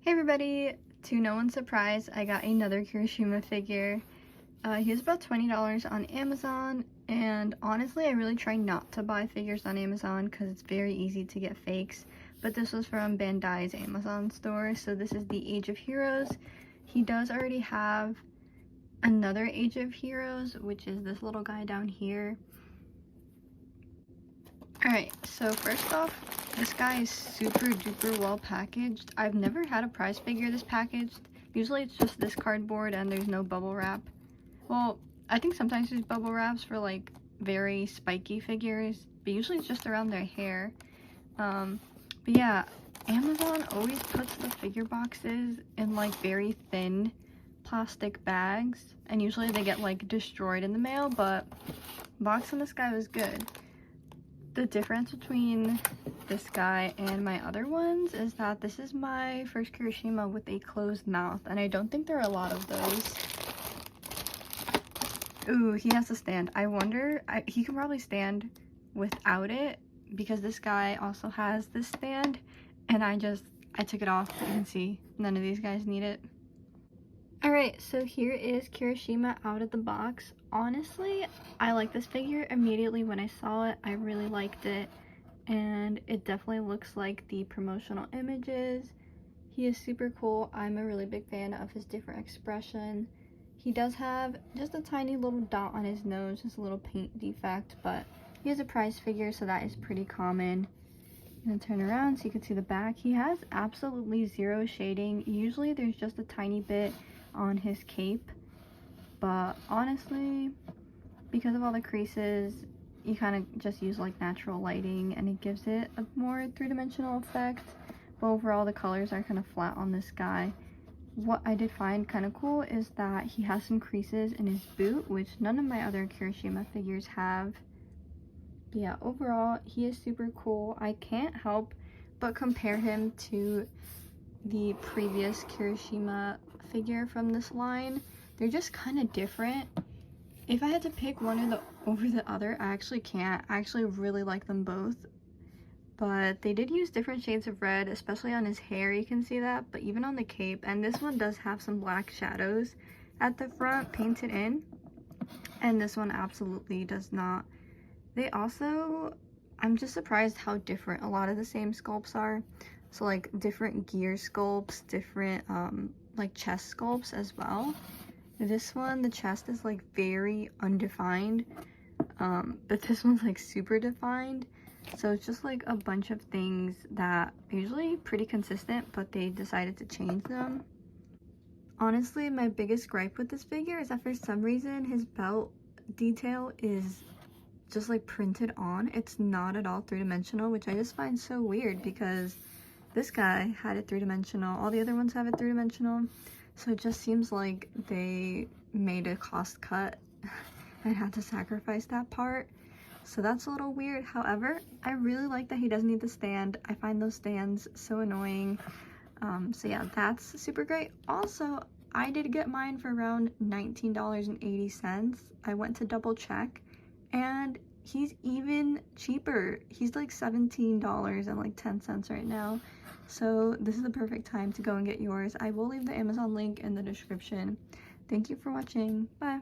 Hey everybody! To no one's surprise, I got another Kirishima figure. He was about $20 on Amazon, and honestly, I really try not to buy figures on Amazon because it's very easy to get fakes. But this was from Bandai's Amazon store, so this is the Age of Heroes. He does already have another Age of Heroes, which is this little guy down here. Alright, so first off, this guy is super duper well packaged. I've never had a prize figure this packaged. Usually it's just this cardboard and there's no bubble wrap. Well, I think sometimes there's bubble wraps for like very spiky figures, but usually it's just around their hair. But yeah, Amazon always puts the figure boxes in like very thin plastic bags, and usually they get like destroyed in the mail, but the box on this guy was good. The difference between this guy and my other ones is that this is my first Kirishima with a closed mouth, and I don't think there are a lot of those. Ooh, he has to stand. I wonder, he can probably stand without it, because this guy also has this stand, and I took it off. You can see none of these guys need it. Alright, so here is Kirishima out of the box. Honestly, I like this figure immediately when I saw it. I really liked it, and it definitely looks like the promotional images. He is super cool. I'm a really big fan of his different expression. He does have just a tiny little dot on his nose, just a little paint defect, but he is a prize figure, so that is pretty common. I'm gonna turn around so you can see the back. He has absolutely zero shading. Usually there's just a tiny bit on his cape, but honestly, because of all the creases, you kind of just use like natural lighting and it gives it a more three-dimensional effect. But overall the colors are kind of flat on this guy. What I did find kind of cool is that he has some creases in his boot, which none of my other Kirishima figures have. But yeah, overall he is super cool. I can't help but compare him to the previous Kirishima figure from this line. They're just kind of different. If I had to pick one over the other, I actually can't. I actually really like them both, but they did use different shades of red, especially on his hair, you can see that, but even on the cape. And this one does have some black shadows at the front painted in, and this one absolutely does not. They also, I'm just surprised how different a lot of the same sculpts are. So like different gear sculpts, different like chest sculpts as well. This one, the chest is like very undefined, but this one's like super defined. So it's just like a bunch of things that are usually pretty consistent, but they decided to change them. Honestly, my biggest gripe with this figure is that for some reason his belt detail is just like printed on. It's not at all three-dimensional, which I just find so weird because this guy had it three-dimensional, all the other ones have it three-dimensional, so it just seems like they made a cost cut and had to sacrifice that part. So that's a little weird. However, I really like that he doesn't need the stand. I find those stands so annoying. So yeah, that's super great. Also, I did get mine for around $19.80. I went to double check, and he's even cheaper. He's like $17.10 right now. So this is the perfect time to go and get yours. I will leave the Amazon link in the description. Thank you for watching. Bye.